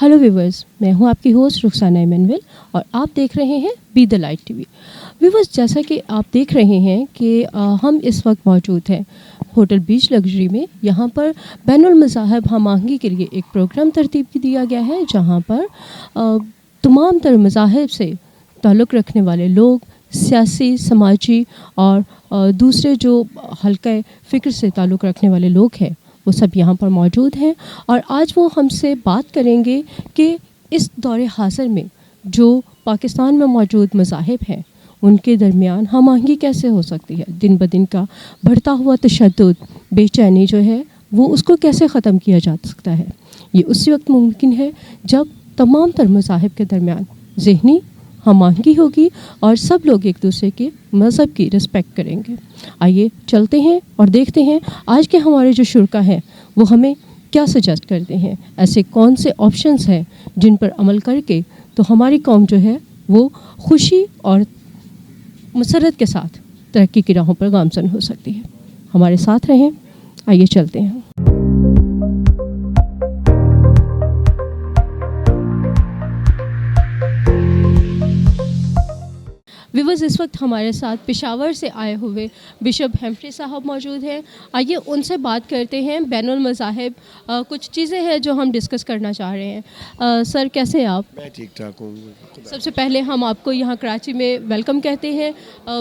Hello viewers, मैं हूं आपकी होस्ट रुखसाना इमैनुअल और आप देख रहे हैं be the light TV. Viewers, जैसा कि आप देख रहे हैं कि हम इस वक्त मौजूद हैं होटल बीच लग्जरी में। यहाँ पर बैनुल मज़ाहिब हम आहंगी के लिए एक प्रोग्राम तरतीब दिया गया है, जहाँ पर तमाम तर मज़ाहिब से ताल्लुक़ रखने वाले लोग, सियासी, समाजी और दूसरे जो हल्का फ़िक्र से ताल्लुक़ रखने वाले लोग हैं, वो सब यहाँ पर मौजूद हैं। और आज वो हमसे बात करेंगे कि इस दौर हाज़िर में जो पाकिस्तान में मौजूद मज़ाहिब हैं, उनके दरमियान हम आहंगी कैसे हो सकती है। दिन ब दिन का बढ़ता हुआ तशद्दुद, बेचैनी जो है वो उसको कैसे ख़त्म किया जा सकता है। ये उसी वक्त मुमकिन है जब तमाम तर मज़ाहिब के दरमियान ज़हनी हम आहंगी होगी और सब लोग एक दूसरे के मज़हब की रिस्पेक्ट करेंगे। आइए चलते हैं और देखते हैं आज के हमारे जो शुरका हैं वो हमें क्या सजेस्ट करते हैं। ऐसे कौन से ऑप्शंस हैं जिन पर अमल करके तो हमारी कौम जो है वो खुशी और मसरत के साथ तरक्की की राहों पर गामज़न हो सकती है। हमारे साथ रहें, आइए चलते हैं। व्यूअर्स, इस वक्त हमारे साथ पेशावर से आए हुए बिशप हेम्फ्री साहब मौजूद हैं। आइए उनसे बात करते हैं। बैनुल मज़ाहिब कुछ चीज़ें हैं जो हम डिस्कस करना चाह रहे हैं। सर, कैसे हैं आप? मैं ठीक ठाक हूँ। सबसे पहले हम आपको यहाँ कराची में वेलकम कहते हैं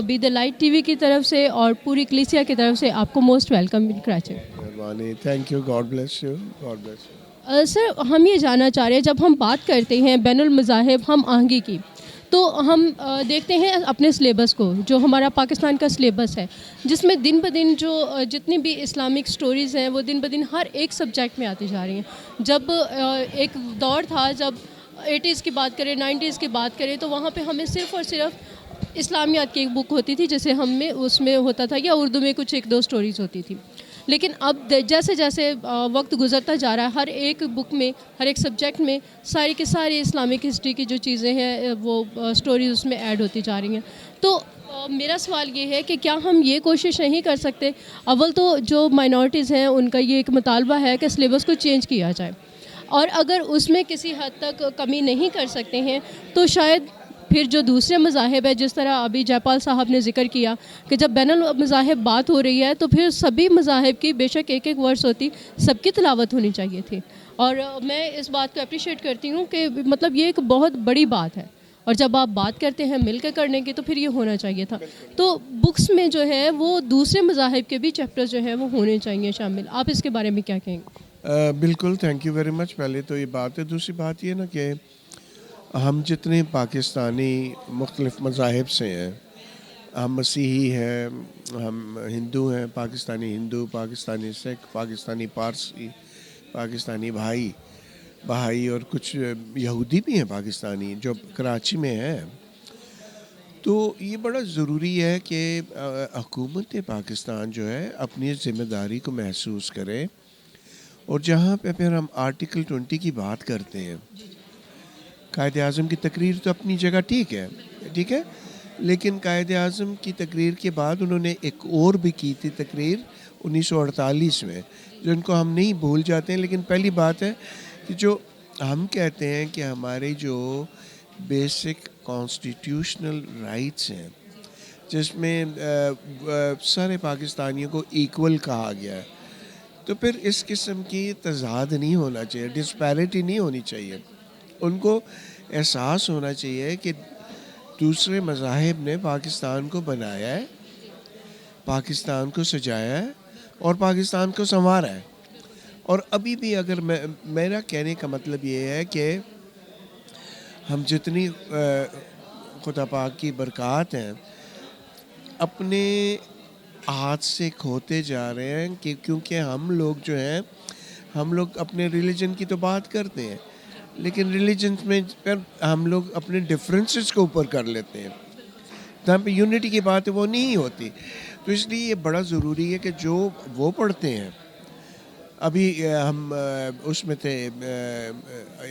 बी द लाइट टीवी की तरफ से, और पूरी कलीसिया की तरफ से आपको मोस्ट वेलकम इन कराची। मेहरबानी, thank you, God bless you, God bless you. Sir, हम ये जानना चाह रहे हैं, जब हम बात करते हैं बैनुल मज़ाहिब हम आहंगी की, तो हम देखते हैं अपने सिलेबस को, जो हमारा पाकिस्तान का सिलेबस है, जिसमें दिन ब दिन जो जितनी भी इस्लामिक स्टोरीज़ हैं वो दिन ब दिन हर एक सब्जेक्ट में आती जा रही हैं। जब एक दौर था, जब 80s की बात करें, 90s की बात करें, तो वहाँ पे हमें सिर्फ़ और सिर्फ इस्लामियात की एक बुक होती थी, जैसे हमें उसमें होता था, या उर्दू में कुछ एक दो स्टोरीज़ होती थी। लेकिन अब जैसे जैसे वक्त गुज़रता जा रहा है, हर एक बुक में, हर एक सब्जेक्ट में सारी की सारी इस्लामिक हिस्ट्री की जो चीज़ें हैं वो स्टोरीज़ उसमें ऐड होती जा रही हैं। तो मेरा सवाल ये है कि क्या हम ये कोशिश नहीं कर सकते, अव्वल तो जो माइनॉरिटीज़ हैं उनका ये एक मुतालबा है कि सिलेबस को चेंज किया जाए, और अगर उसमें किसी हद तक कमी नहीं कर सकते हैं तो शायद फिर जो दूसरे मज़ाहिब है, जिस तरह अभी जयपाल साहब ने ज़िक्र किया कि जब बैनुल मज़ाहिब बात हो रही है तो फिर सभी मज़ाहिब की बेशक एक एक वर्स होती, सबकी तिलावत होनी चाहिए थी। और मैं इस बात को अप्रिशिएट करती हूँ कि मतलब ये एक बहुत बड़ी बात है, और जब आप बात करते हैं मिलकर करने की तो फिर ये होना चाहिए था। तो बुक्स में जो है वो दूसरे मज़ाहिब के भी चैप्टर्स जो हैं वो होने चाहिए शामिल। आप इसके बारे में क्या कहेंगे? बिल्कुल, थैंक यू वेरी मच। पहले तो ये बात है। दूसरी बात ये ना कि हम जितने पाकिस्तानी मुख्तलिफ़ मज़ाहिब से हैं, हम मसीही हैं, हम हिंदू हैं, पाकिस्तानी हिंदू, पाकिस्तानी सिख, पाकिस्तानी पारसी, पाकिस्तानी बहाई और कुछ यहूदी भी हैं पाकिस्तानी जो कराची में हैं। तो ये बड़ा ज़रूरी है कि हुकूमत पाकिस्तान जो है अपनी ज़िम्मेदारी को महसूस करे। और जहाँ पे फिर हम आर्टिकल 20 की बात करते हैं, कायद आज़म की तकरीर तो अपनी जगह ठीक है, लेकिन कायद आज़म की तकरीर के बाद उन्होंने एक और भी की थी तकरीर 1948 में, जिनको हम नहीं भूल जाते हैं। लेकिन पहली बात है कि जो हम कहते हैं कि हमारे जो बेसिक कॉन्स्टिट्यूशनल राइट्स हैं, जिसमें सारे पाकिस्तानियों को इक्वल कहा गया है, तो फिर इस किस्म की तज़ाद नहीं होना चाहिए, डिस्पैरिटी नहीं होनी चाहिए। उनको एहसास होना चाहिए कि दूसरे मज़ाहिब ने पाकिस्तान को बनाया है, पाकिस्तान को सजाया है और पाकिस्तान को संवारा है। और अभी भी अगर मेरा कहने का मतलब ये है कि हम जितनी खुदा पाक की बरक़ात हैं अपने हाथ से खोते जा रहे हैं, कि क्योंकि हम लोग जो हैं, हम लोग अपने रिलीजन की तो बात करते हैं, लेकिन रिलीजन में फिर हम लोग अपने डिफरेंसेस को ऊपर कर लेते हैं, जहाँ पे यूनिटी की बात है वो नहीं होती। तो इसलिए ये बड़ा ज़रूरी है कि जो वो पढ़ते हैं, अभी हम उसमें थे,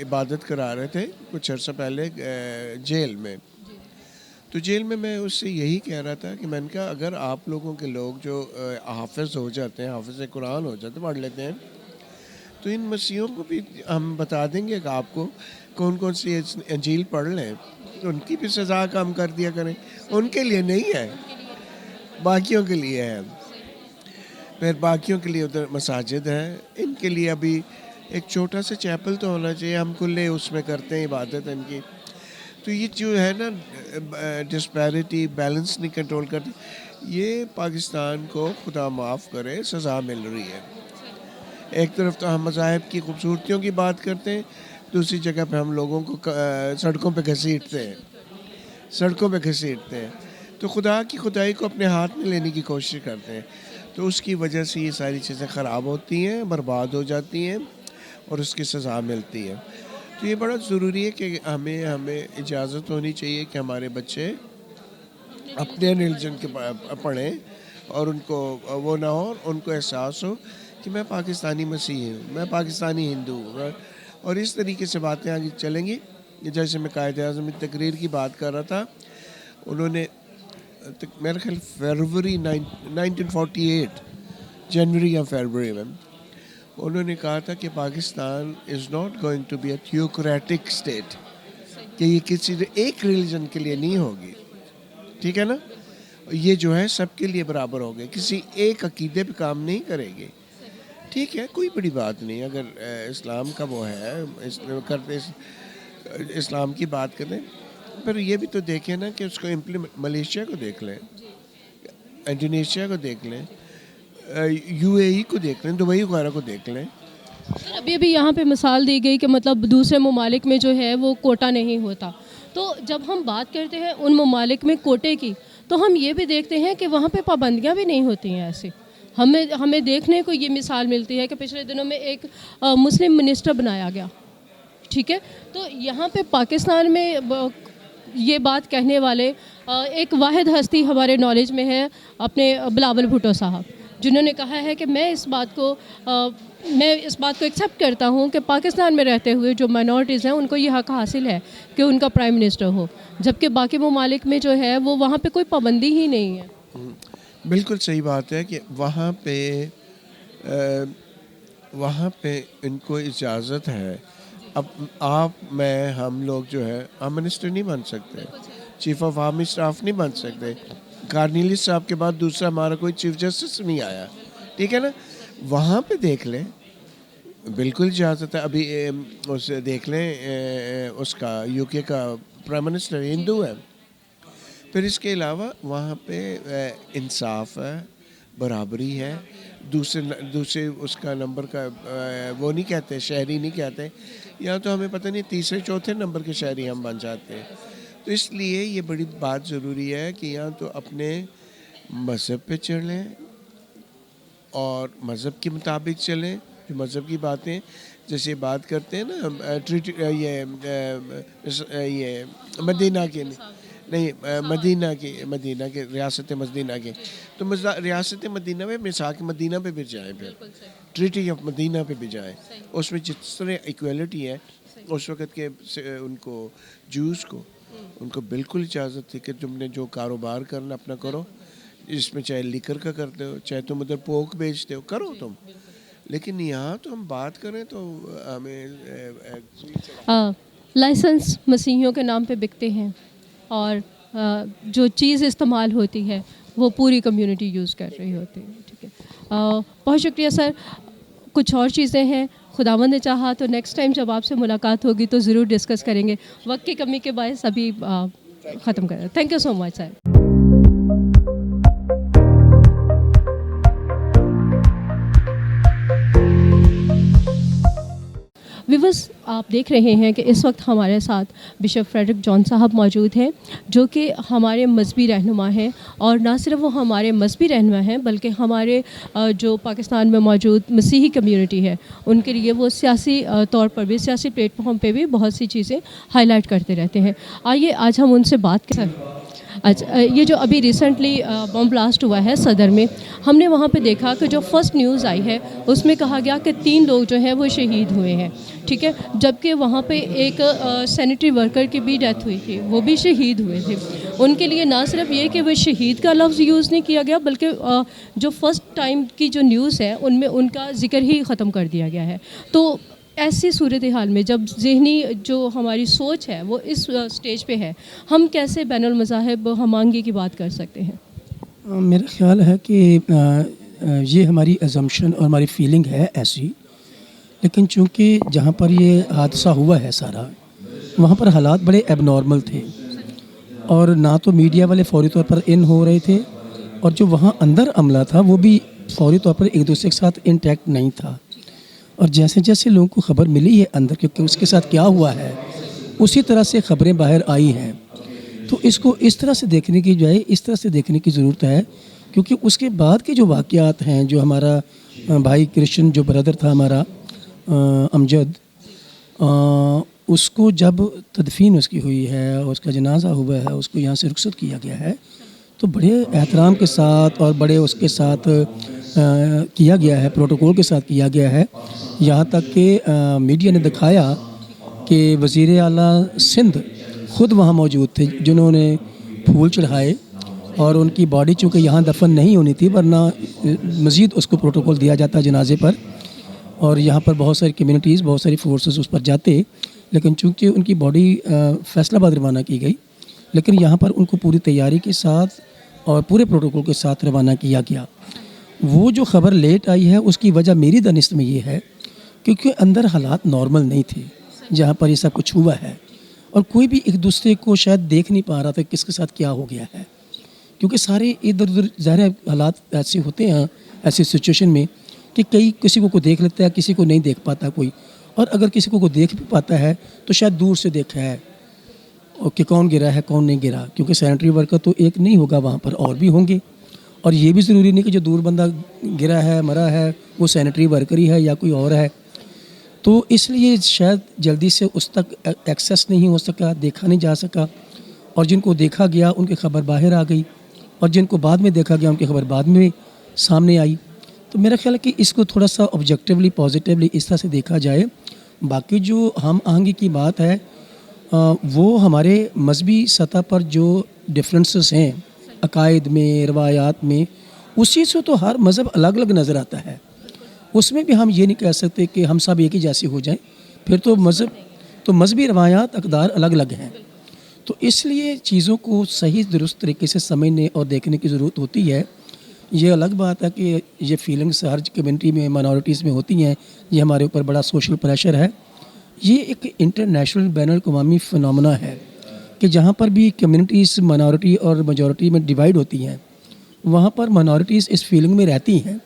इबादत करा रहे थे कुछ अर्सा पहले जेल में। तो जेल में मैं उससे यही कह रहा था कि मैंने कहा अगर आप लोगों के लोग जो हाफ़िज़ हो जाते हैं, हाफ़िज़ कुरान हो जाते, पढ़ लेते हैं, تو ان مسیحیوں کو بھی ہم بتا دیں گے کہ آپ کو کون کون سی انجیل پڑھ لیں، ان کی بھی سزا کم کر دیا کریں. ان کے لیے نہیں ہے، باقیوں کے لیے ہے. پھر باقیوں کے لیے ادھر مساجد ہیں، ان کے لیے ابھی ایک چھوٹا سا چیپل تو ہونا چاہیے. ہم کھلے اس میں کرتے ہیں عبادت ان کی. تو یہ جو ہے نا ڈسپیرٹی، بیلنس نہیں کنٹرول کرتی، یہ پاکستان کو خدا معاف کرے سزا مل رہی ہے. ایک طرف تو ہم مذاہب کی خوبصورتیوں کی بات کرتے ہیں، دوسری جگہ پہ ہم لوگوں کو سڑکوں پہ گھسیٹتے ہیں. تو خدا کی خدائی کو اپنے ہاتھ میں لینے کی کوشش کرتے ہیں. تو اس کی وجہ سے یہ ساری چیزیں خراب ہوتی ہیں، برباد ہو جاتی ہیں اور اس کی سزا ملتی ہے. تو یہ بڑا ضروری ہے کہ ہمیں اجازت ہونی چاہیے کہ ہمارے بچے اپنے ریلیجن کے پڑھیں اور ان کو وہ نہ ہو، ان کو احساس ہو کہ میں پاکستانی مسیحی ہوں، میں پاکستانی ہندو ہوں. اور اس طریقے سے باتیں آگے چلیں گی. جیسے میں قائد اعظم کی تقریر کی بات کر رہا تھا، انہوں نے میرا خیال فروری 1948 جنوری یا فروری میں انہوں نے کہا تھا کہ Pakistan is not going to be a theocratic state, کہ یہ کسی ایک ریلیجن کے لیے نہیں ہوگی. ٹھیک ہے نا، یہ جو ہے سب کے لیے برابر ہوگی، کسی ایک عقیدے پہ کام نہیں کرے گی. ٹھیک ہے، کوئی بڑی بات نہیں. اگر اسلام کا وہ ہے کرتے اسلام کی بات کریں، پر یہ بھی تو دیکھیں نا کہ اس کو ملیشیا کو دیکھ لیں، انڈونیشیا کو دیکھ لیں، UAE کو دیکھ لیں، دبئی وغیرہ کو دیکھ لیں. سر ابھی ابھی یہاں پہ مثال دی گئی کہ مطلب دوسرے ممالک میں جو ہے وہ کوٹا نہیں ہوتا. تو جب ہم بات کرتے ہیں ان ممالک میں کوٹے کی، تو ہم یہ بھی دیکھتے ہیں کہ وہاں پہ پابندیاں بھی نہیں ہوتی ہیں. ایسے ہمیں دیکھنے کو یہ مثال ملتی ہے کہ پچھلے دنوں میں ایک مسلم منسٹر بنایا گیا. ٹھیک ہے، تو یہاں پہ پاکستان میں یہ بات کہنے والے ایک واحد ہستی ہمارے نالج میں ہے، اپنے بلاول بھٹو صاحب، جنہوں نے کہا ہے کہ میں اس بات کو ایکسیپٹ کرتا ہوں کہ پاکستان میں رہتے ہوئے جو مائنورٹیز ہیں ان کو یہ حق حاصل ہے کہ ان کا پرائم منسٹر ہو، جبکہ باقی ممالک میں جو ہے وہ وہاں پہ کوئی پابندی ہی نہیں ہے. بالکل صحیح بات ہے کہ وہاں پہ ان کو اجازت ہے. اب آپ میں ہم لوگ جو ہے ہم منسٹر نہیں بن سکتے، چیف آف آرمی اسٹاف نہیں بن سکتے. کارنیلیس صاحب کے بعد دوسرا ہمارا کوئی چیف جسٹس نہیں آیا. ٹھیک ہے نا، وہاں پہ دیکھ لیں، بالکل اجازت ہے. ابھی اسے دیکھ لیں، اس کا UK کا پرائم منسٹر ہندو ہے. پھر اس کے علاوہ وہاں پہ انصاف ہے، برابری ہے. دوسرے اس کا نمبر کا وہ نہیں کہتے، شہری نہیں کہتے. یا تو ہمیں پتہ نہیں تیسرے چوتھے نمبر کے شہری ہم بن جاتے ہیں. تو اس لیے یہ بڑی بات ضروری ہے کہ یا تو اپنے مذہب پہ چلیں اور مذہب کے مطابق چلیں. جو مذہب کی باتیں جیسے بات کرتے ہیں نا، یہ مدینہ کے نہیں، مدینہ کے ریاست مدینہ کے، تو ریاست مدینہ میں میثاق مدینہ پہ بھی جائیں، پھر ٹریٹی آف مدینہ پہ بھی جائیں. اس میں جس طرح ایکویلٹی ہے اس وقت کے ان کو جوز کو ان کو بالکل اجازت تھی کہ تم نے جو کاروبار کرنا اپنا کرو، اس میں چاہے لیکر کا کرتے ہو، چاہے تم ادھر پوک بیچتے ہو، کرو تم. لیکن یہاں تو ہم بات کریں تو ہمیں لائسنس مسیحیوں کے نام پہ بکتے ہیں اور جو چیز استعمال ہوتی ہے وہ پوری کمیونٹی یوز کر رہی ہوتی ہے. ٹھیک ہے، بہت شکریہ سر. کچھ اور چیزیں ہیں، خداوند نے چاہا تو نیکسٹ ٹائم جب آپ سے ملاقات ہوگی تو ضرور ڈسکس کریں گے. وقت کی کمی کے باعث ابھی ختم کر رہے ہیں. Thank you so much sir. Viewers, آپ دیکھ رہے ہیں کہ اس وقت ہمارے ساتھ بشپ فریڈرک جان صاحب موجود ہیں، جو کہ ہمارے مذہبی رہنما ہیں. اور نہ صرف وہ ہمارے مذہبی رہنما ہیں بلکہ ہمارے جو پاکستان میں موجود مسیحی کمیونٹی ہے ان کے لیے وہ سیاسی طور پر بھی، سیاسی پلیٹ فارم پہ بھی بہت سی چیزیں ہائی لائٹ کرتے رہتے ہیں. آئیے آج ہم ان سے بات کریں. अच्छा, ये जो अभी रिसेंटली बम ब्लास्ट हुआ है सदर में, हमने वहाँ पे देखा कि जो फर्स्ट न्यूज़ आई है उसमें कहा गया कि 3 लोग जो हैं वो शहीद हुए हैं, ठीक है, जबकि वहाँ पे एक सैनिटरी वर्कर की भी डेथ हुई थी, वो भी शहीद हुए थे। उनके लिए ना सिर्फ ये कि वो शहीद का लफ्ज़ यूज़ नहीं किया गया, बल्कि जो फर्स्ट टाइम की जो न्यूज़ है उनमें उनका ज़िक्र ही ख़त्म कर दिया गया है। तो ऐसी सूरत हाल में जब ज़हनी जो हमारी सोच है वो इस स्टेज पे है, हम कैसे बैनुल मज़ाहिब हमआहंगी की बात कर सकते हैं? मेरा ख़्याल है कि ये हमारी अजम्पशन और हमारी फीलिंग है ऐसी, लेकिन चूँकि जहाँ पर ये हादसा हुआ है सारा, वहाँ पर हालात बड़े एबनॉर्मल थे और ना तो मीडिया वाले फौरी तौर पर इन हो रहे थे, और जो वहाँ अंदर अमला था वो भी फौरी तौर पर एक दूसरे के साथ इंटैक्ट नहीं था। और जैसे जैसे लोगों को खबर मिली है अंदर क्योंकि उसके साथ क्या हुआ है, उसी तरह से ख़बरें बाहर आई हैं। तो इसको इस तरह से देखने की बजाय इस तरह से देखने की ज़रूरत है, क्योंकि उसके बाद के जो वाक़यात हैं, जो हमारा भाई कृष्ण जो ब्रदर था हमारा अमजद, उसको जब तदफीन उसकी हुई है, उसका जनाजा हुआ है, उसको यहाँ से रुखसत किया गया है, तो बड़े एहतराम के साथ और बड़े उसके साथ किया गया है, प्रोटोकॉल के साथ किया गया है। यहाँ तक कि मीडिया ने दिखाया कि वज़ीर आला सिंध ख़ुद वहाँ मौजूद थे, जिन्होंने फूल चढ़ाए, और उनकी बॉडी चूँकि यहाँ दफन नहीं होनी थी, वरना मज़ीद उसको प्रोटोकॉल दिया जाता जनाजे पर, और यहाँ पर बहुत सारी कम्युनिटीज़, बहुत सारी फोर्सेस उस पर जाते, लेकिन चूँकि उनकी बॉडी फैसलाबाद रवाना की गई, लेकिन यहाँ पर उनको पूरी तैयारी के साथ और पूरे प्रोटोकॉल के साथ रवाना किया गया। वो जो ख़बर लेट आई है उसकी वजह मेरी दानिश में ये है क्योंकि अंदर हालात नॉर्मल नहीं थे जहाँ पर ये सब कुछ हुआ है, और कोई भी एक दूसरे को शायद देख नहीं पा रहा था किसके साथ क्या हो गया है, क्योंकि सारे इधर उधर ज़ाहिर हालात ऐसे होते हैं ऐसी सिचुएशन में कि कई किसी को देख लेता है, किसी को नहीं देख पाता कोई, और अगर किसी को देख भी पाता है तो शायद दूर से देखा है और कि कौन गिरा है कौन नहीं गिरा, क्योंकि सैनिटरी वर्कर तो एक नहीं होगा, वहाँ पर और भी होंगे, और ये भी ज़रूरी नहीं कि जो दूर बंदा गिरा है मरा है वो सैनिटरी वर्कर ही है या कोई और है। तो इसलिए शायद जल्दी से उस तक एक्सेस नहीं हो सका, देखा नहीं जा सका, और जिनको देखा गया उनकी खबर बाहर आ गई, और जिनको बाद में देखा गया उनकी खबर बाद में सामने आई। तो मेरा ख्याल है कि इसको थोड़ा सा ऑब्जेक्टिवली पॉजिटिवली इस तरह से देखा जाए। बाकी जो हम आहंगी की बात है वो हमारे मजहबी सतह पर जो डिफरेंसेस हैं अकायद में, रवायात में, उसी से तो हर मज़हब अलग अलग नज़र आता है। उसमें भी हम ये नहीं कह सकते कि हम सब एक ही जैसे हो जाएं, फिर तो मजहबी रवायात अक़दार अलग अलग हैं। तो इसलिए चीज़ों को सही दुरुस्त तरीके से समझने और देखने की ज़रूरत होती है। ये अलग बात है कि ये फीलिंग्स हर कम्युनिटी में, माइनॉरिटीज़ में होती हैं, ये हमारे ऊपर बड़ा सोशल प्रेशर है। ये एक इंटरनेशनल बैनुल-अक़वामी फ़िनोमेना है कि जहाँ पर भी कम्युनिटीज़ माइनॉरिटी और मेजॉरिटी में डिवाइड होती हैं, वहाँ पर माइनॉरिटीज़ इस फीलिंग में रहती हैं,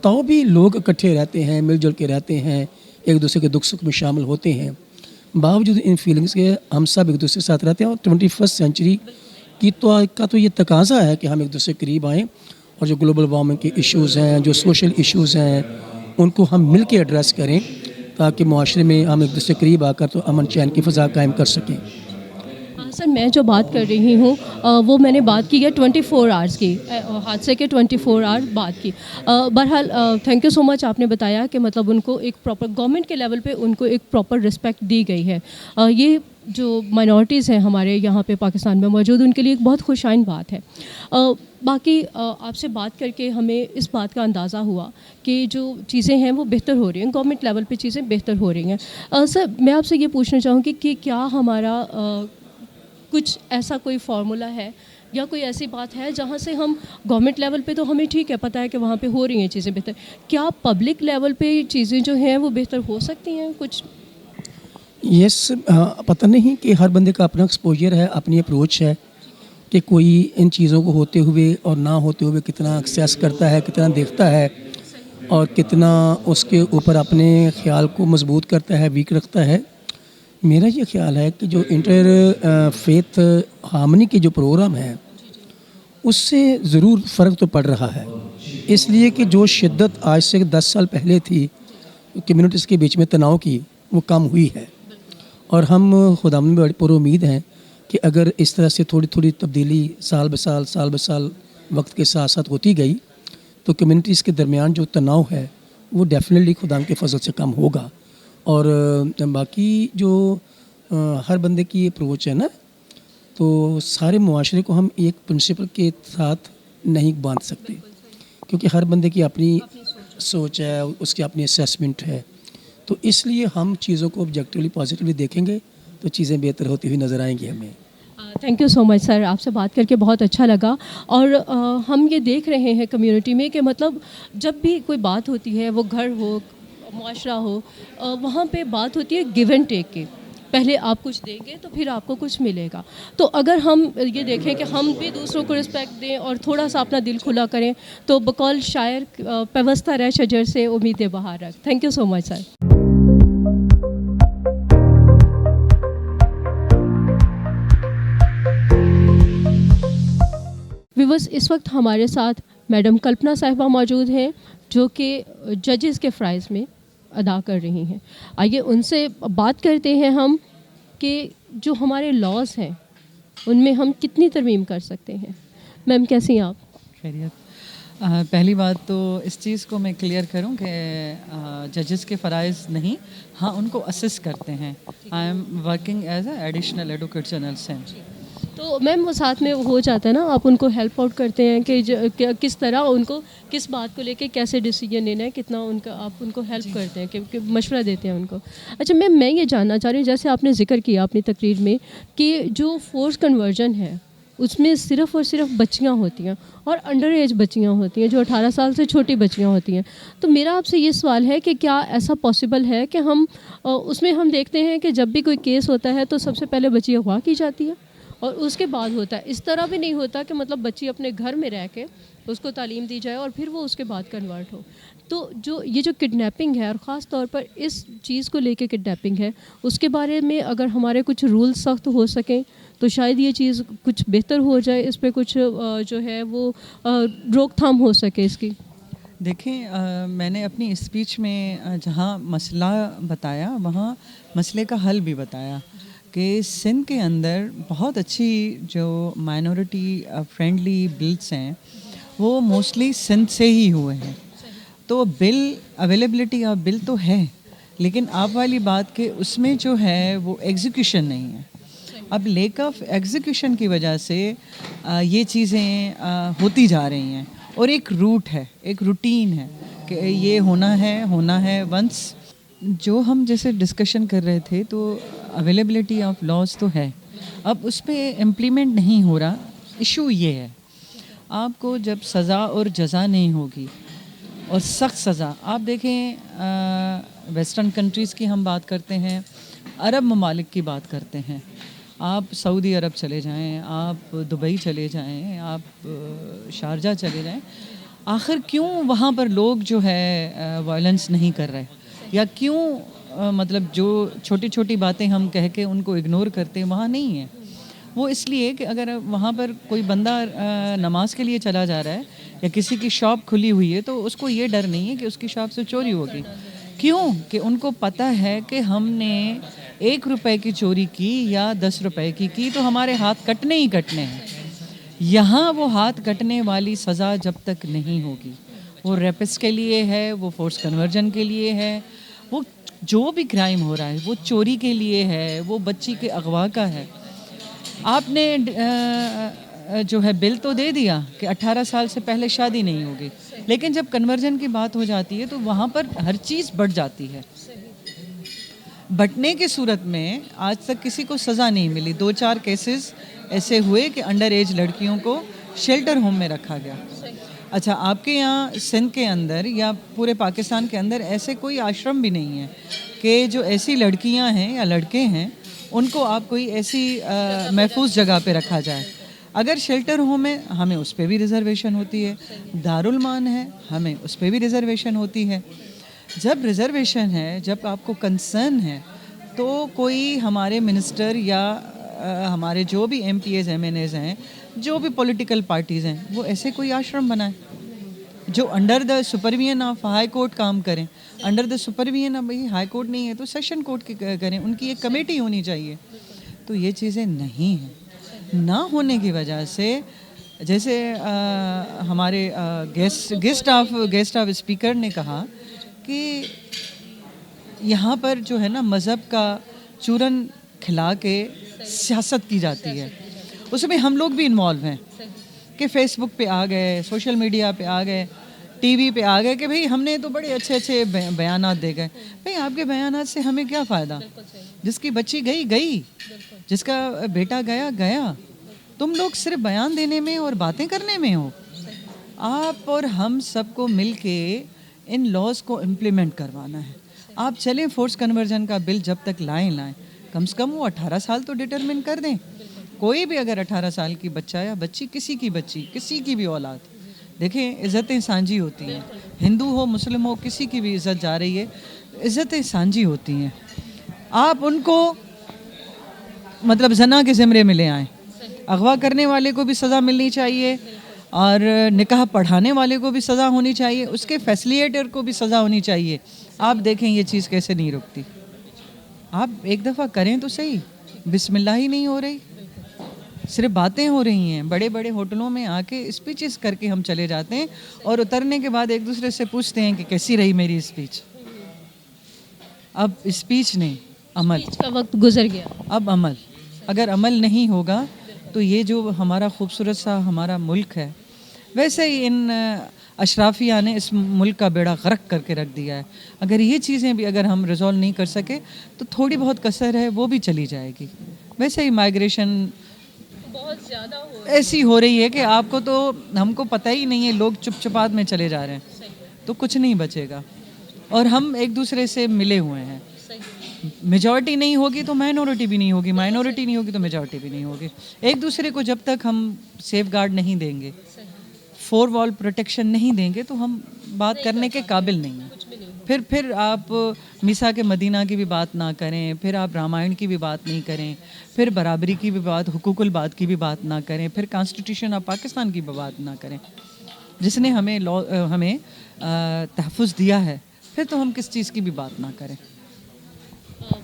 तो भी लोग इकट्ठे रहते हैं, मिलजुल के रहते हैं, एक दूसरे के दुख सुख में शामिल होते हैं। बावजूद इन फीलिंग्स के हम सब एक दूसरे के साथ रहते हैं, और 21st सेंचुरी का तो ये तकाज़ा है कि हम एक दूसरे के करीब आएँ, और जो ग्लोबल वार्मिंग के इश्यूज़ हैं, जो सोशल इश्यूज़ हैं, उनको हम मिल के एड्रेस करें, ताकि मुआशरे में हम एक दूसरे के करीब आकर तो अमन चैन की फ़ज़ा कायम कर सकें। सर, मैं जो बात कर रही हूँ वो मैंने बात की है 24 आवर्स की, हादसे के 24 आवर बाद की। बहरहाल थैंक यू सो मच, आपने बताया कि मतलब उनको एक प्रॉपर गवर्नमेंट के लेवल पे उनको एक प्रॉपर रिस्पेक्ट दी गई है। ये जो माइनॉरिटीज़ हैं हमारे यहाँ पे पाकिस्तान में मौजूद, उनके लिए एक बहुत खुशाइन बात है। बाकी आपसे बात करके हमें इस बात का अंदाज़ा हुआ कि जो चीज़ें हैं वो बेहतर हो रही हैं, गवर्नमेंट लेवल पे चीज़ें बेहतर हो रही हैं। सर, मैं आपसे ये पूछना चाहूँगी कि क्या हमारा कुछ ऐसा कोई फार्मूला है या कोई ऐसी बात है जहाँ से हम गवर्नमेंट लेवल पे तो हमें ठीक है पता है कि वहाँ पे हो रही हैं चीज़ें बेहतर, क्या पब्लिक लेवल पे चीज़ें जो हैं वो बेहतर हो सकती हैं कुछ? यस, पता नहीं कि हर बंदे का अपना एक्सपोजर है, अपनी अप्रोच है कि कोई इन चीज़ों को होते हुए और ना होते हुए कितना एक्सेस करता है, कितना देखता है, और कितना उसके ऊपर अपने ख्याल को मजबूत करता है, वीक रखता है। मेरा ये ख्याल है कि जो इंटर फेथ हार्मनी के जो प्रोग्राम है उससे ज़रूर फ़र्क तो पड़ रहा है, इसलिए कि जो शिद्दत आज से 10 साल पहले थी कम्युनिटीज़ के बीच में तनाव की, वो कम हुई है, और हम खुदावंद में बड़ी पुरुमीद हैं कि अगर इस तरह से थोड़ी थोड़ी तब्दीली साल ब साल वक्त के साथ साथ होती गई तो कम्युनिटीज़ के दरमियान जो तनाव है वो डेफिनेटली खुदा के फजल से कम होगा। और बाकी जो हर बंदे की अप्रोच है ना, तो सारे मुआशरे को हम एक प्रिंसिपल के साथ नहीं बांध सकते, क्योंकि हर बंदे की अपनी सोच है, उसकी अपनी असेसमेंट है। तो इसलिए हम चीज़ों को ऑब्जेक्टिवली पॉजिटिवली देखेंगे तो चीज़ें बेहतर होती हुई नज़र आएंगी हमें। Thank you so much sir, आपसे बात करके बहुत अच्छा लगा। और हम ये देख रहे हैं कम्युनिटी में कि मतलब जब भी कोई बात होती है, वो घर हो, मुआशरा हो, वहाँ पे बात होती है गिव एंड टेक की। पहले आप कुछ देंगे तो फिर आपको कुछ मिलेगा। तो अगर हम ये देखें कि हम भी दूसरों को रिस्पेक्ट दें और थोड़ा सा अपना दिल खुला करें, तो बकौल शायर पेवस्ता रह शजर से उम्मीदें बहार रख। Thank you so much sir. Viewers, इस वक्त हमारे साथ मैडम कल्पना साहिबा मौजूद हैं, जो कि जजेस के फ़राइज़ में अदा कर रही हैं। आइए उनसे बात करते हैं हम कि जो हमारे लॉज हैं उनमें हम कितनी तरमीम कर सकते हैं। मैम कैसी हैं आप? खैरियत। पहली बात तो इस चीज़ को मैं क्लियर करूं कि जजेस के फ़राइज़ नहीं, हाँ उनको असिस्ट करते हैं। I am working as a additional advocate general सेंट। तो मैम वो साथ में हो जाता है ना, आप उनको हेल्प आउट करते हैं कि किस तरह उनको किस बात को लेके कैसे डिसीजन लेना है, कितना उनका आप उनको हेल्प करते हैं कि मशवरा देते हैं उनको। अच्छा मैम, मैं ये जानना चाह रही हूँ, जैसे आपने जिक्र किया अपनी तकरीर में कि जो फोर्स कन्वर्जन है उसमें सिर्फ़ और सिर्फ बच्चियाँ होती हैं और अंडर एज बच्चियाँ होती हैं, जो 18 साल से छोटी बच्चियाँ होती हैं। तो मेरा आपसे ये सवाल है कि क्या ऐसा पॉसिबल है कि हम उसमें हम देखते हैं कि जब भी कोई केस होता है तो सबसे पहले बच्ची अगवा की जाती है और उसके बाद होता है, इस तरह भी नहीं होता कि मतलब बच्ची अपने घर में रह के उसको तालीम दी जाए और फिर वो उसके बाद कन्वर्ट हो। तो जो ये जो किडनैपिंग है और ख़ास तौर पर इस चीज़ को लेके किडनैपिंग है, उसके बारे में अगर हमारे कुछ रूल सख्त हो सकें तो शायद ये चीज़ कुछ बेहतर हो जाए, इस पे कुछ जो है वो रोकथाम हो सके इसकी। देखें, मैंने अपनी स्पीच में जहाँ मसला बताया वहाँ मसले का हल भी बताया कि सिंध के अंदर बहुत अच्छी जो माइनॉरिटी फ्रेंडली बिल्स हैं वो मोस्टली सिंध से ही हुए हैं। तो बिल अवेलेबिलिटी ऑफ बिल तो है, लेकिन आप वाली बात कि उसमें जो है वो एग्जीक्यूशन नहीं है। अब लेक ऑफ एग्जीक्यूशन की वजह से ये चीज़ें होती जा रही हैं और एक रूट है, एक रूटीन है कि ये होना है वंस। जो हम जैसे डिस्कशन कर रहे थे तो अवेलेबिलिटी ऑफ लॉज तो है, अब उस पर इम्प्लीमेंट नहीं हो रहा। इशू ये है, आपको जब सज़ा और जज़ा नहीं होगी और सख्त सज़ा, आप देखें वेस्टर्न कंट्रीज़ की हम बात करते हैं, अरब ममालिक की बात करते हैं, आप सऊदी अरब चले जाएं, आप दुबई चले जाएं, आप शारजा चले जाएं, आखिर क्यों वहाँ पर लोग जो है वायलेंस नहीं कर रहे, या क्यों मतलब जो छोटी छोटी बातें हम कह के उनको इग्नोर करते हैं वहाँ नहीं है। वो इसलिए कि अगर वहाँ पर कोई बंदा नमाज के लिए चला जा रहा है या किसी की शॉप खुली हुई है तो उसको ये डर नहीं है कि उसकी शॉप से चोरी होगी। क्यों? कि उनको पता है कि हमने 1 रुपए की चोरी की या 10 रुपए की तो हमारे हाथ कटने ही कटने हैं। यहाँ वो हाथ कटने वाली सज़ा जब तक नहीं होगी, वो रेपिस्ट के लिए है, वो फोर्स कन्वर्जन के लिए है, वो जो भी क्राइम हो रहा है, वो चोरी के लिए है, वो बच्ची के अगवा का है। आपने जो है बिल तो दे दिया कि 18 साल से पहले शादी नहीं होगी, लेकिन जब कन्वर्जन की बात हो जाती है तो वहाँ पर हर चीज़ बढ़ जाती है। बटने की सूरत में आज तक किसी को सज़ा नहीं मिली। 2-4 केसेस ऐसे हुए कि अंडर एज लड़कियों को शेल्टर होम में रखा गया। अच्छा, आपके यहाँ सिंध के अंदर या पूरे पाकिस्तान के अंदर ऐसे कोई आश्रम भी नहीं है कि जो ऐसी लड़कियाँ हैं या लड़के हैं उनको आप कोई ऐसी महफूज जगह पे रखा जाए। अगर शेल्टर होम है हमें उस पर भी रिज़र्वेशन होती है, दारुल मान है हमें उस पर भी रिज़र्वेशन होती है। जब रिज़र्वेशन है, जब आपको कंसर्न है तो कोई हमारे मिनिस्टर या हमारे जो भी MPs MNAs हैं, जो भी पॉलिटिकल पार्टीज़ हैं, वो ऐसे कोई आश्रम बनाएं जो under the supervision of high court काम करें। अंडर द सुपरविजन ऑफ भाई हाई कोर्ट नहीं है तो सेशन कोर्ट की करें, उनकी एक कमेटी होनी चाहिए। तो ये चीज़ें नहीं हैं। نہ ہونے کی وجہ سے جیسے ہمارے گیسٹ آف اسپیکر نے کہا کہ یہاں پر جو ہے نا مذہب کا چورن کھلا کے سیاست کی جاتی ہے، اس میں ہم لوگ بھی انوالو ہیں کہ فیس بک پہ آ گئے، سوشل میڈیا پہ آ گئے، ٹی وی پہ آ گئے کہ بھئی ہم نے تو بڑے اچھے اچھے بیانات دے گئے. بھئی آپ کے بیانات سے ہمیں کیا فائدہ؟ جس کی بچی گئی، جس کا بیٹا گیا. تم لوگ صرف بیان دینے میں اور باتیں کرنے میں ہو. آپ اور ہم سب کو مل کے ان لاز کو امپلیمنٹ کروانا ہے. آپ چلیں فورس کنورژن کا بل جب تک لائیں کم سے کم وہ 18 سال تو ڈٹرمن کر دیں. کوئی بھی اگر 18 سال کی بچہ یا بچی، کسی کی بھی اولاد، دیکھیں عزتیں سانجی ہوتی ہیں، ہندو ہو مسلم ہو کسی کی بھی عزت جا رہی ہے، عزتیں سانجی ہوتی ہیں. آپ ان کو مطلب زنا کے زمرے میں لے آئیں. اغوا کرنے والے کو بھی سزا ملنی چاہیے اور نکاح پڑھانے والے کو بھی سزا ہونی چاہیے، اس کے فیسلیٹر کو بھی سزا ہونی چاہیے. آپ دیکھیں یہ چیز کیسے نہیں رکتی. آپ ایک دفعہ کریں تو صحیح. بسم اللہ ہی نہیں ہو رہی، صرف باتیں ہو رہی ہیں. بڑے بڑے ہوٹلوں میں آ کے اسپیچز کر کے ہم چلے جاتے ہیں اور اترنے کے بعد ایک دوسرے سے پوچھتے ہیں کہ کیسی رہی میری اسپیچ. اب اسپیچ نہیں، عمل کا وقت گزر گیا. اب عمل. اگر عمل نہیں ہوگا تو یہ جو ہمارا خوبصورت سا ہمارا ملک ہے، ویسے ہی ان اشرافیہ نے اس ملک کا بیڑا غرق کر کے رکھ دیا ہے. اگر یہ چیزیں بھی اگر ہم ریزالو نہیں کر سکے تو تھوڑی بہت کسر ہے وہ بھی چلی جائے گی. ویسے ہی مائیگریشن بہت زیادہ ایسی ہو رہی ہے کہ آپ کو تو ہم کو پتہ ہی نہیں ہے، لوگ چپ چپات میں چلے جا رہے ہیں تو کچھ نہیں بچے گا. اور ہم ایک دوسرے سے ملے ہوئے ہیں. میجورٹی نہیں ہوگی تو مائنورٹی بھی نہیں ہوگی، مائنورٹی نہیں ہوگی تو میجورٹی بھی نہیں ہوگی. ایک دوسرے کو جب تک ہم سیف گارڈ نہیں دیں گے، 4 وال پروٹیکشن نہیں دیں گے تو ہم بات کرنے کے قابل نہیں ہیں. پھر آپ میثاق مدینہ کی بھی بات نہ کریں، پھر آپ رامائن کی بھی بات نہیں کریں، پھر برابری کی بھی بات، حقوق البات کی بھی بات نہ کریں، پھر کانسٹیٹیوشن آف پاکستان کی بھی بات نہ کریں جس نے ہمیں تحفظ دیا ہے. پھر تو ہم کس چیز کی بھی بات نہ کریں.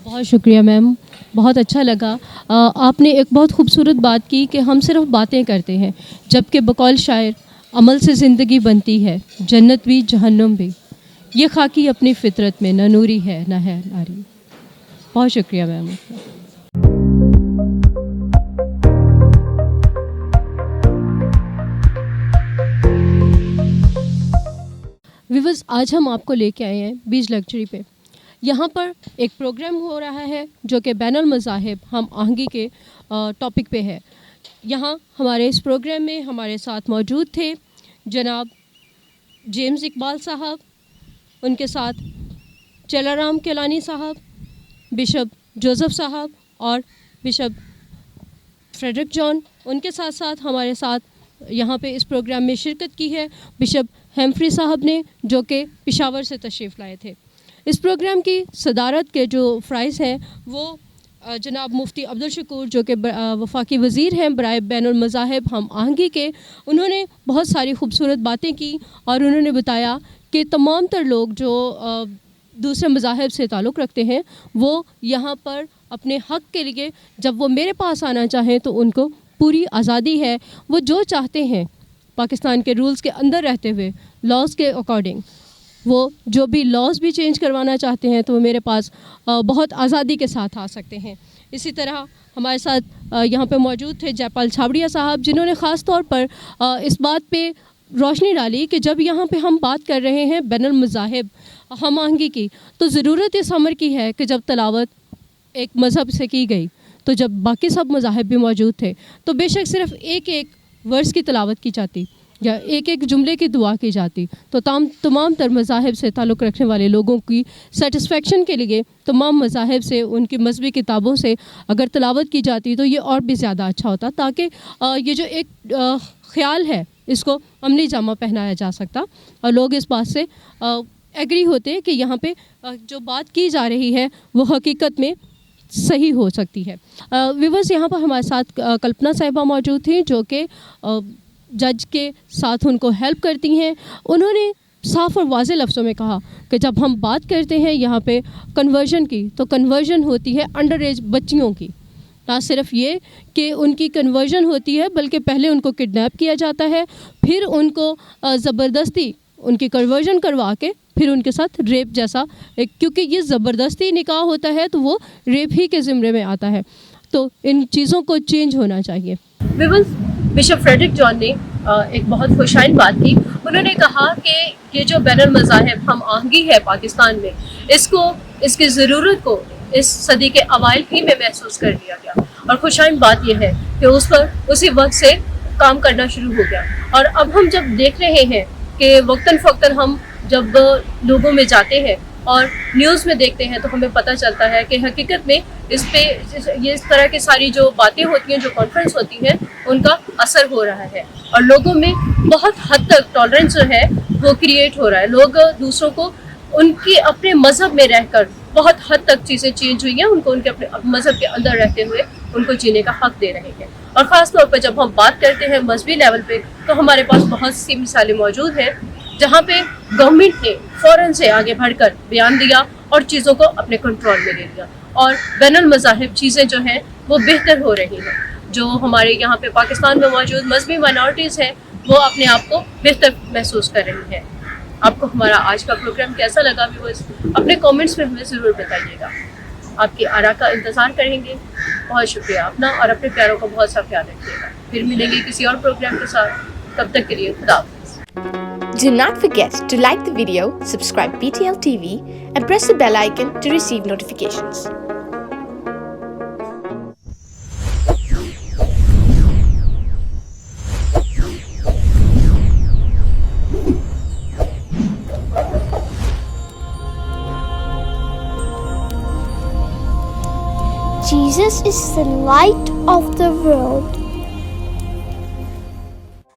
بہت شکریہ میم، بہت اچھا لگا. آپ نے ایک بہت خوبصورت بات کی کہ ہم صرف باتیں کرتے ہیں، جبکہ بقول شاعر عمل سے زندگی بنتی ہے، جنت بھی جہنم بھی. یہ خاکی اپنی فطرت میں نہ نوری ہے نہ ہے ناری. بہت شکریہ میم. ویورز، آج ہم آپ کو لے کے آئے ہیں بیچ لگژری پہ. یہاں پر ایک پروگرام ہو رہا ہے جو کہ بین المذاہب ہم آہنگی کے ٹاپک پہ ہے. یہاں ہمارے اس پروگرام میں ہمارے ساتھ موجود تھے جناب جیمز اقبال صاحب، ان کے ساتھ چلارام کیلانی صاحب، بشپ جوزف صاحب اور بشپ فریڈرک جان. ان کے ساتھ ساتھ ہمارے ساتھ یہاں پہ اس پروگرام میں شرکت کی ہے بشپ ہیمفری صاحب نے، جو کہ پشاور سے تشریف لائے تھے. اس پروگرام کی صدارت کے جو فرائض ہیں وہ جناب مفتی عبدالشکور، جو کہ وفاقی وزیر ہیں برائے بین المذاہب ہم آہنگی کے، انہوں نے بہت ساری خوبصورت باتیں کی اور انہوں نے بتایا کہ تمام تر لوگ جو دوسرے مذاہب سے تعلق رکھتے ہیں وہ یہاں پر اپنے حق کے لیے جب وہ میرے پاس آنا چاہیں تو ان کو پوری آزادی ہے. وہ جو چاہتے ہیں پاکستان کے رولز کے اندر رہتے ہوئے، لاز کے اکارڈنگ، وہ جو بھی لاز بھی چینج کروانا چاہتے ہیں تو وہ میرے پاس بہت آزادی کے ساتھ آ سکتے ہیں. اسی طرح ہمارے ساتھ یہاں پہ موجود تھے جے پال چھابڑیا صاحب، جنہوں نے خاص طور پر اس بات پہ روشنی ڈالی کہ جب یہاں پہ ہم بات کر رہے ہیں بین المذاہب ہم آہنگی کی تو ضرورت اس امر کی ہے کہ جب تلاوت ایک مذہب سے کی گئی تو جب باقی سب مذاہب بھی موجود تھے تو بے شک صرف ایک ورس کی تلاوت کی جاتی یا ایک جملے کی دعا کی جاتی تو تمام تر مذاہب سے تعلق رکھنے والے لوگوں کی سیٹسفیکشن کے لیے تمام مذاہب سے ان کی مذہبی کتابوں سے اگر تلاوت کی جاتی تو یہ اور بھی زیادہ اچھا ہوتا، تاکہ یہ جو ایک خیال ہے اس کو عملی جامہ پہنایا جا سکتا اور لوگ اس بات سے ایگری ہوتے کہ یہاں پہ جو بات کی جا رہی ہے وہ حقیقت میں صحیح ہو سکتی ہے. ویورز، یہاں پر ہمارے ساتھ کلپنا صاحبہ موجود تھیں جو کہ جج کے ساتھ ان کو ہیلپ کرتی ہیں. انہوں نے صاف اور واضح لفظوں میں کہا کہ جب ہم بات کرتے ہیں یہاں پہ کنورژن کی تو کنورژن ہوتی ہے انڈر ایج بچیوں کی. نہ صرف یہ کہ ان کی کنورژن ہوتی ہے بلکہ پہلے ان کو کڈنیپ کیا جاتا ہے, پھر ان کو زبردستی ان کی کنورژن کروا کے پھر ان کے ساتھ ریپ جیسا, کیونکہ یہ زبردستی نکاح ہوتا ہے تو وہ ریپ ہی کے زمرے میں آتا ہے. تو ان چیزوں کو چینج ہونا چاہیے. بشپ فریڈرک جان نے ایک بہت خوشائن بات کی. انہوں نے کہا کہ یہ جو بین المذاہب ہم آہنگی ہے پاکستان میں, اس کی ضرورت کو اس صدی کے اوائل ہی میں محسوس کر لیا گیا, اور خوشائن بات یہ ہے کہ اس پر اسی وقت سے کام کرنا شروع ہو گیا. اور اب ہم جب دیکھ رہے ہیں کہ وقتاً فوقتاً ہم جب لوگوں میں جاتے ہیں اور نیوز میں دیکھتے ہیں تو ہمیں پتہ چلتا ہے کہ حقیقت میں اس پہ یہ اس طرح کی ساری جو باتیں ہوتی ہیں, جو کانفرنس ہوتی ہیں, ان کا اثر ہو رہا ہے اور لوگوں میں بہت حد تک ٹالرنس جو ہے وہ کریٹ ہو رہا ہے. لوگ دوسروں کو ان کی اپنے مذہب میں رہ کر بہت حد تک چیزیں چینج ہوئی ہیں, ان کو ان کے اپنے مذہب کے اندر رہتے ہوئے ان کو جینے کا حق دے رہے ہیں. اور خاص طور پہ جب ہم بات کرتے ہیں مذہبی لیول پہ تو ہمارے پاس بہت سی مثالیں موجود ہیں جہاں پہ گورنمنٹ نے فوراً سے آگے بڑھ کر بیان دیا اور چیزوں کو اپنے کنٹرول میں لے لیا, اور بین المذاہب چیزیں جو ہیں وہ بہتر ہو رہی ہیں. جو ہمارے یہاں پہ پاکستان میں موجود مذہبی مائنورٹیز ہیں وہ اپنے آپ کو بہتر محسوس کر رہی ہیں. آپ کو ہمارا آج کا پروگرام کیسا لگا ویورز, اپنے کامنٹس میں ہمیں ضرور بتائیے گا. آپ کی آراء کا انتظار کریں گے. بہت شکریہ. اپنا اور اپنے پیاروں کا بہت سا خیال رکھیے گا. پھر ملیں گے کسی اور پروگرام کے ساتھ. تب تک کے لیے خدا حافظ. Do not forget to like the video, subscribe BTL TV, and press the bell icon to receive notifications. Jesus is the light of the world.